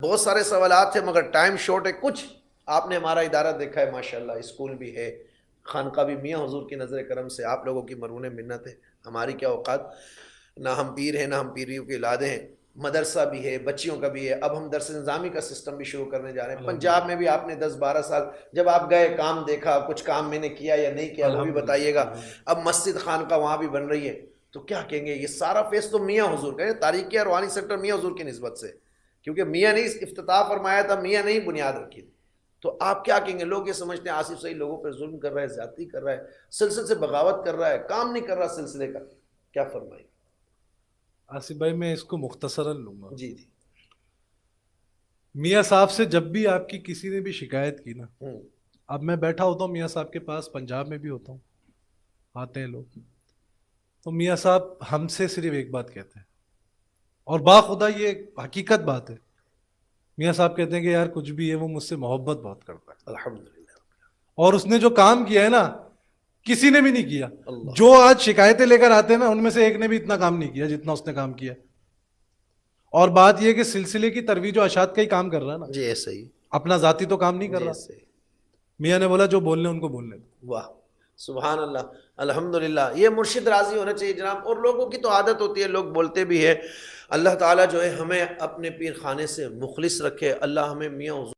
بہت سارے سوالات تھے مگر ٹائم شارٹ ہے. کچھ آپ نے ہمارا ادارہ دیکھا ہے ماشاءاللہ، اسکول بھی ہے، خانقاہ بھی. میاں حضور کی نظر کرم سے آپ لوگوں کی مرہون منت ہے. ہماری کیا اوقات، نہ ہم پیر ہیں نہ ہم پیریوں کے اولادیں ہیں. مدرسہ بھی ہے، بچیوں کا بھی ہے. اب ہم درس نظامی کا سسٹم بھی شروع کرنے جا رہے ہیں. پنجاب میں بھی آپ نے 10-12 سال جب آپ گئے کام دیکھا، کچھ کام میں نے کیا یا نہیں کیا وہ بھی بتائیے گا. اب مسجد خانقاہ وہاں بھی بن رہی ہے، تو کیا کہیں گے؟ یہ سارا فیس تو میاں حضور کا ہے. تاریخی اور روحانی سیکٹر میاں حضور کی نسبت سے، کیونکہ میاں نے افتتاح فرمایا تھا، میاں نے بنیاد رکھی تھی. تو آپ کیا کہیں گے؟ لوگ یہ سمجھتے ہیں آصف صحیح لوگوں پر ظلم کر رہا ہے، زیادتی کر رہا ہے، سلسلے سے بغاوت کر رہا ہے، کام نہیں کر رہا سلسلے کا. کیا فرمائیں؟ آصف بھائی میں اس کو مختصراً لوں گا. جی جی. میاں صاحب سے جب بھی آپ کی کسی نے بھی شکایت کی نا، ہوں. اب میں بیٹھا ہوتا ہوں میاں صاحب کے پاس، پنجاب میں بھی ہوتا ہوں، آتے ہیں لوگ، تو میاں صاحب ہم سے صرف ایک بات کہتے ہیں، اور باخدا یہ حقیقت بات ہے. میاں صاحب کہتے ہیں کہ یار کچھ بھی ہے وہ مجھ سے محبت بہت کرتا ہے، الحمدللہ. اور اس نے جو کام کیا ہے نا کسی نے بھی نہیں کیا. اللہ. جو آج شکایتیں لے کر آتے ہیں نا ان میں سے ایک نے بھی اتنا کام نہیں کیا جتنا اس نے کام کیا. اور بات یہ کہ سلسلے کی ترویج و اشاعت کا ہی کام کر رہا ہے نا، جی ایسے ہی. اپنا ذاتی تو کام نہیں کر جی رہا. ایسے ہی. میاں نے بولا جو بولنے ان کو بولنے دو. واہ سبحان اللہ. الحمدللہ. یہ مرشد راضی ہونا چاہیے جناب. اور لوگوں کی تو عادت ہوتی ہے، لوگ بولتے بھی ہے. اللہ تعالیٰ جو ہے ہمیں اپنے پیر خانے سے مخلص رکھے. اللہ ہمیں میاں حضور